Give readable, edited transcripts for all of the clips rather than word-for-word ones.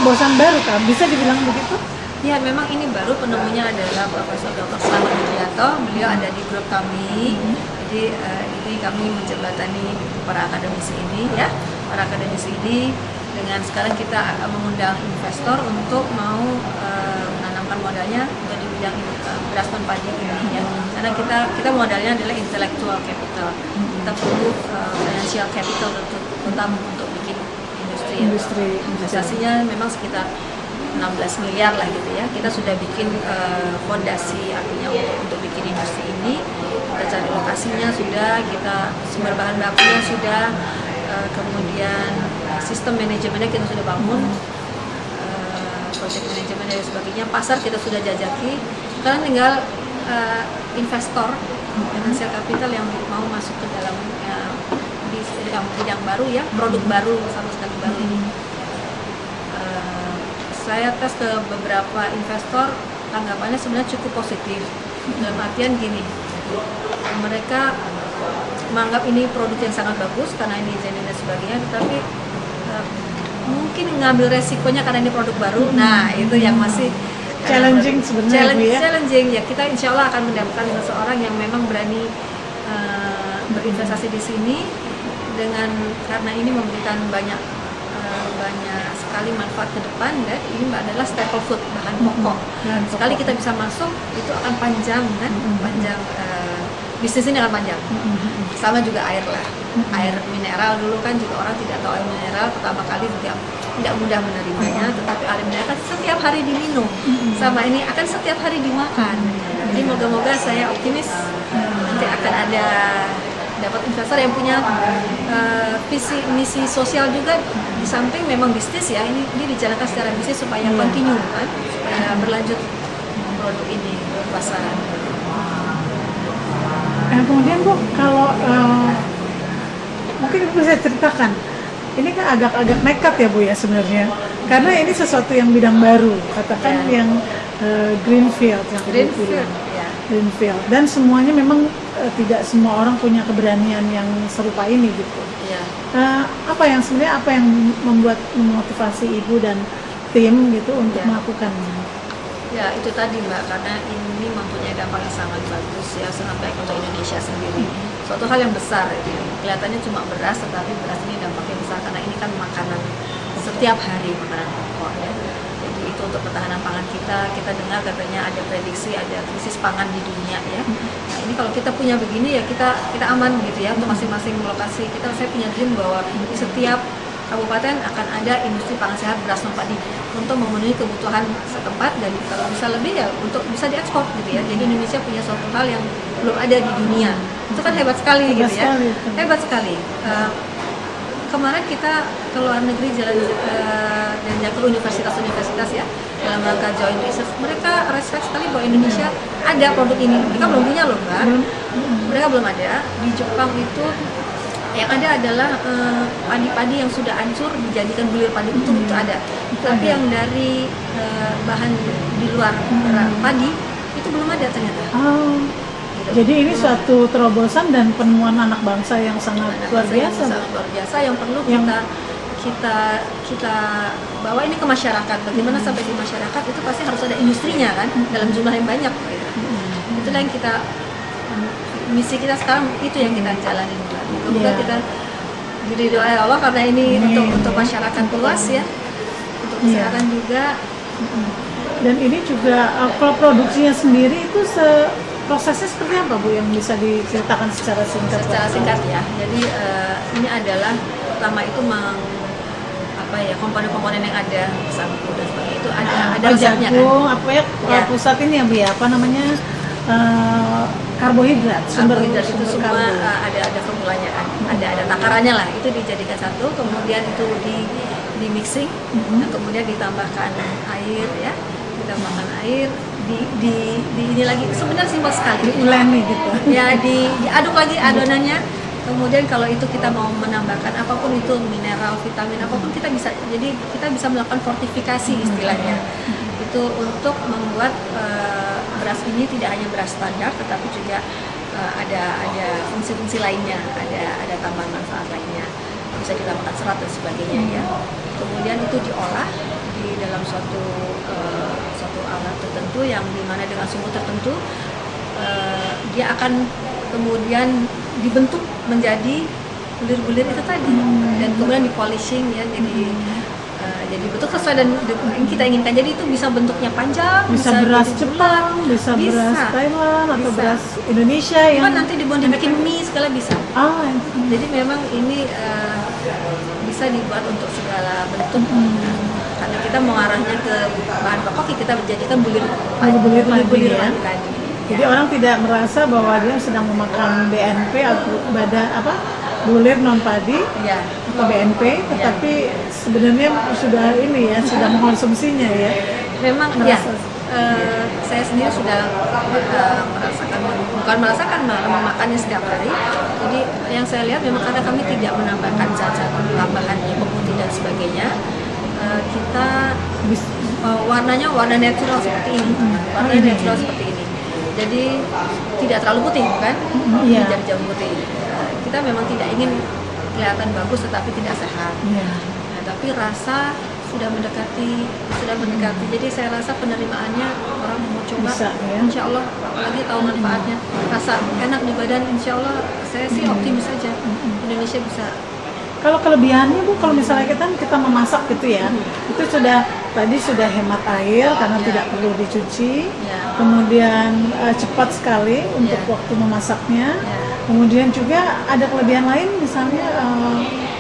terobosan baru kan, bisa dibilang begitu? Ya, memang ini baru, penemunya adalah Profesor Dr. Slamet Widianto. Beliau ada di grup kami. Jadi ini kami menjembatani para akademisi ini ya, para akademisi ini dengan sekarang kita mengundang investor untuk mau menanamkan modalnya untuk di bidang beras dan padi ini ya. Karena kita modalnya adalah intellectual capital. Kita perlu financial capital terutama untuk bikin industri. Investasinya memang sekitar 16 miliar lah gitu ya. Kita sudah bikin fondasi artinya untuk bikin industri ini. Kita cari lokasinya sudah, kita sumber bahan bakunya sudah, kemudian sistem manajemennya kita sudah bangun, project manajemen dan sebagainya. Pasar kita sudah jajaki. Sekarang tinggal investor financial capital yang mau masuk ke dalam bidang baru ya, produk baru sama sekali baru ini. Saya tes ke beberapa investor, tanggapannya sebenarnya cukup positif. Dalam artian gini, mereka menganggap ini produk yang sangat bagus karena ini izin dan sebagainya, tetapi mungkin ngambil resikonya karena ini produk baru. Nah, itu yang masih challenging sebenarnya. Challenging ya, kita insya Allah akan mendapatkan seseorang yang memang berani berinvestasi di sini karena ini memberikan banyak sekali manfaat ke depan, dan ini adalah staple food, bahan pokok. Sekali kita bisa masuk, itu akan panjang kan, panjang bisnis ini akan panjang. Sama juga air lah, air mineral dulu kan juga orang tidak tahu air mineral, pertama kali juga tidak mudah menerimanya, tetapi air mineral kan setiap hari diminum, sama ini akan setiap hari dimakan. Jadi moga-moga saya optimis nanti akan ada dapat investor yang punya visi misi sosial juga, di samping memang bisnis ya, ini dijalankan secara bisnis supaya continue kan, supaya berlanjut produk ini ke pasaran. Kemudian Bu, kalau mungkin bisa ceritakan, ini kan agak-agak nekat ya Bu ya sebenarnya, karena ini sesuatu yang bidang baru, katakan yang greenfield yang greenfield, dan semuanya memang tidak semua orang punya keberanian yang serupa ini gitu. Apa yang membuat memotivasi Ibu dan tim gitu untuk melakukannya? Ya itu tadi Mbak, karena ini mempunyai dampak yang sangat bagus ya, sangat baik untuk Indonesia sendiri. Suatu hal yang besar, kelihatannya cuma beras, tetapi beras ini dampaknya besar karena ini kan makanan setiap hari, makanan pokok ya. Jadi itu untuk ketahanan pangan kita dengar katanya ada prediksi ada krisis pangan di dunia ya. Nah ini kalau kita punya begini ya kita aman gitu ya, untuk masing-masing lokasi kita. Saya punya dream bahwa di setiap kabupaten akan ada industri pangan sehat beras non padi untuk memenuhi kebutuhan setempat, dan kalau bisa lebih ya untuk bisa diekspor gitu ya. Jadi Indonesia punya suatu hal yang belum ada di dunia, itu kan hebat sekali gitu ya, hebat sekali. Kemarin kita ke luar negeri dan ke universitas-universitas ya, dalam rangka joint research, mereka respect sekali bahwa Indonesia ada produk ini. Mereka belum punya loh Mbak, mereka belum ada. Di Jepang itu yang ada adalah padi-padi yang sudah hancur dijadikan bulir padi utuh, itu ada. Tapi yang dari bahan di luar padi itu belum ada ternyata. Jadi ini suatu terobosan dan penemuan anak bangsa yang sangat luar biasa. Luar biasa yang perlu kita bawa ini ke masyarakat. Bagaimana sampai di masyarakat itu pasti harus ada industrinya kan, dalam jumlah yang banyak. Itulah yang misi kita sekarang, itu yang kita jalanin. Semoga kita diridhoi oleh Allah karena ini untuk masyarakat luas ya, untuk kesehatan juga. Dan ini juga kalau produksinya sendiri itu prosesnya seperti apa Bu, yang bisa diceritakan secara singkat? Secara singkat ya. Jadi ini adalah pertama itu komponen-komponen yang ada, sagu dan sebagainya itu ada zatnya kan. Pusat ini ya Bu ya, apa namanya? Karbohidrat, sumber itu semua ada formulanya kan, ada takarannya lah, itu dijadikan satu, kemudian itu di mixing, dan kemudian ditambahkan air ya, di ini lagi, sebenarnya simpel sekali, diuleni gitu ya, diaduk lagi adonannya. Kemudian kalau itu kita mau menambahkan apapun itu, mineral, vitamin apapun, kita bisa melakukan fortifikasi istilahnya. Itu untuk membuat beras ini tidak hanya beras standar, tetapi juga ada fungsi-fungsi lainnya, ada tambahan manfaat lainnya, bisa ditambahkan serat dan sebagainya ya. Kemudian itu diolah di dalam suatu alat tertentu yang dimana dengan suhu tertentu dia akan kemudian dibentuk menjadi bulir-bulir itu tadi dan kemudian di polishing ya jadi bentuk sesuai dan yang kita inginkan. Jadi itu bisa bentuknya panjang, bisa beras jadi Jepang, bisa beras Thailand atau bisa. beras Indonesia yang kan nanti dibikin mie segala bisa. Jadi memang ini bisa dibuat untuk segala bentuk. Karena kita mengarahnya ke bahan pokok, kita menjadikan bulir-bulir ya. tadi. Jadi orang tidak merasa bahwa dia sedang memakan BNP atau bulir non padi atau BNP, tetapi sebenarnya sudah sudah mengkonsumsinya ya. Memang saya sendiri sudah malah memakannya setiap hari. Jadi yang saya lihat memang karena kami tidak menambahkan zat-zat tambahan pemutih dan sebagainya, kita warnanya warna natural seperti ini, jadi tidak terlalu putih kan, dari jamur putih. Kita memang tidak ingin kelihatan bagus tetapi tidak sehat. Tapi rasa sudah mendekati. Jadi saya rasa penerimaannya orang mau coba, insya Allah, apalagi tahu manfaatnya, rasa enak di badan, insya Allah saya sih optimis saja Indonesia bisa. Kalau kelebihannya Bu, kalau misalnya kita memasak gitu ya, itu sudah hemat air karena tidak perlu dicuci, kemudian cepat sekali untuk waktu memasaknya, kemudian juga ada kelebihan lain misalnya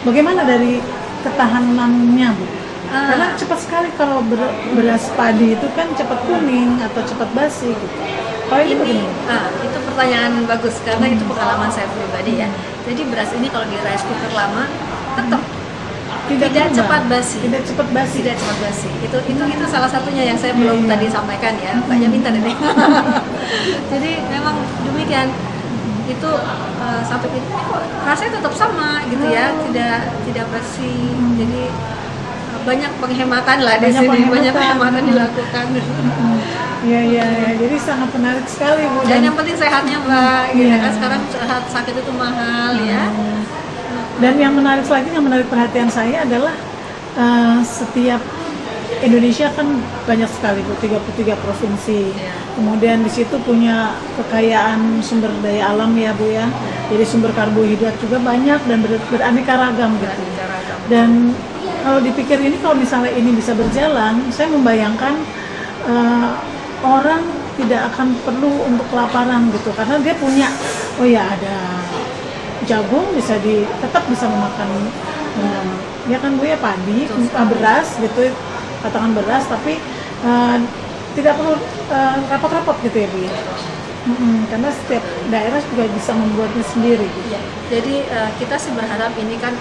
bagaimana dari ketahanannya Bu? Karena cepat sekali kalau beras padi itu kan cepat kuning atau cepat basi gitu. Kalau ini itu pertanyaan bagus karena itu pengalaman saya pribadi ya. Jadi beras ini kalau di rice cooker lama tetap tidak cepat basi. Itu salah satunya yang saya belum tadi sampaikan ya. Banyak minta deh. Jadi memang demikian. Itu sampai ini kok rasanya tetap sama gitu ya, tidak basi. Jadi banyak penghematan lah di sini, banyak penghematan dilakukan. Iya, jadi sangat menarik sekali Bu. Dan yang penting sehatnya Mbak, gitu kan sekarang sakit itu mahal ya. Dan yang menarik perhatian saya adalah setiap Indonesia kan banyak sekali Bu, 33 provinsi. Kemudian di situ punya kekayaan sumber daya alam ya Bu ya. Jadi sumber karbohidrat juga banyak dan beraneka ragam gitu. Dan kalau dipikir kalau misalnya ini bisa berjalan, saya membayangkan orang tidak akan perlu untuk kelaparan gitu, karena dia punya, ada jagung tetap bisa memakan, ya kan Bu ya, padi, beras gitu, katakan beras, tapi tidak perlu repot-repot gitu ya Bu ya. Karena setiap daerah juga bisa membuatnya sendiri gitu. Jadi kita sih berharap ini kan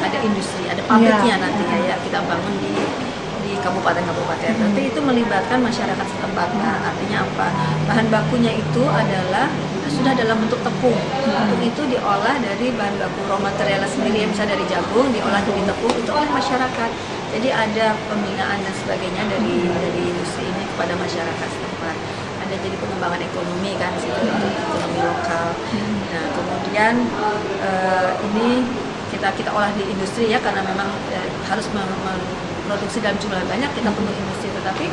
ada industri, ada pabriknya nantinya ya kita bangun di kabupaten-kabupaten. Nanti itu melibatkan masyarakat setempat. Artinya apa? Bahan bakunya itu adalah sudah dalam bentuk tepung. Tepung itu diolah dari bahan baku raw materialnya sendiri, misalnya dari jagung diolah jadi tepung itu oleh masyarakat. Jadi ada pembinaan dan sebagainya dari industri ini kepada masyarakat setempat. Jadi pengembangan ekonomi kan situ untuk ekonomi lokal. Nah kemudian ini kita olah di industri ya, karena memang harus memproduksi dalam jumlah banyak, kita perlu industri. Tetapi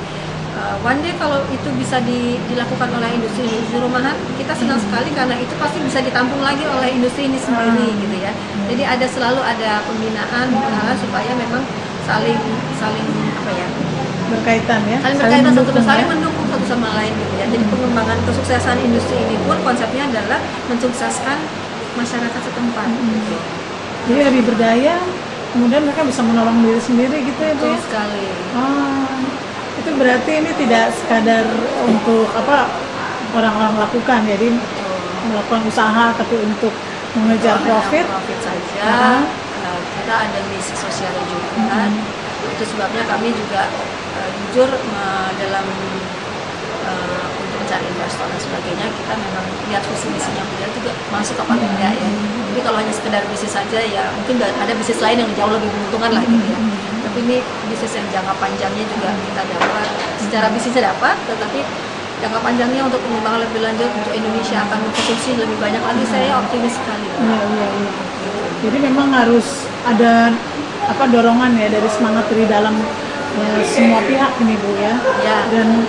one day kalau itu bisa dilakukan oleh industri rumahan, kita senang sekali karena itu pasti bisa ditampung lagi oleh industri ini sendiri gitu ya. Jadi selalu ada pembinaan supaya memang saling berkaitan ya, saling mendukung satu sama lain gitu ya. Jadi pengembangan kesuksesan industri ini pun konsepnya adalah mensukseskan masyarakat setempat. Jadi lebih berdaya, kemudian mereka bisa menolong diri sendiri gitu ya Bu ya. Sekali. Itu berarti ini tidak sekadar untuk orang-orang lakukan, jadi melakukan usaha tapi untuk mengejar profit saja. Kita ada misi sosial juga. Itu sebabnya kami juga jujur dalam untuk mencari investor dan sebagainya, kita memang lihat visi misinya beliau juga masuk apa enggak ya. Jadi kalau hanya sekedar bisnis saja ya mungkin ada bisnis lain yang jauh lebih menguntungkan lah gitu ya. Tapi ini bisnis yang jangka panjangnya juga kita dapat, secara bisnisnya dapat, tetapi jangka panjangnya untuk pengembangan lebih lanjut untuk Indonesia akan mengkonsumsi lebih banyak lagi, saya optimis sekali. Iya. Jadi memang harus ada dorongan ya dari semangat dari dalam semua pihak ini Bu ya. Ya. Dan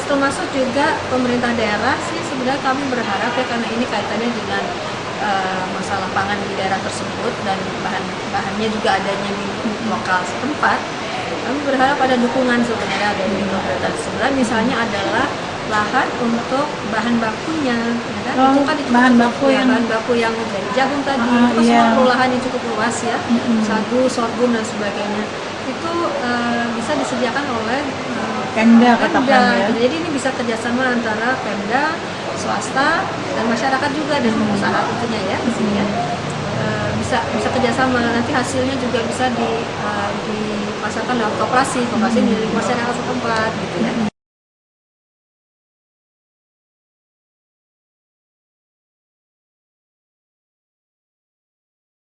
Termasuk juga pemerintah daerah sih sebenarnya kami berharap ya, karena ini kaitannya dengan masalah pangan di daerah tersebut dan bahannya juga adanya di lokal setempat. Kami berharap ada dukungan sebenarnya dari pemerintah sebelah, misalnya adalah lahan untuk bahan bakunya, ya kan? Oh, Itu kan cukup, bahan baku yang- bahan baku yang dari jagung tadi, Ah, itu kan iya. semua lahan yang cukup luas ya, sagu, sorghum dan sebagainya. Itu bisa disediakan oleh Pemda katakan ya. Jadi ini bisa kerjasama antara Pemda, swasta, dan masyarakat juga dan pengusaha tentunya ya di sini ya. Bisa kerjasama, nanti hasilnya juga bisa dipasarkan lewat koperasi milik masyarakat setempat gitu ya.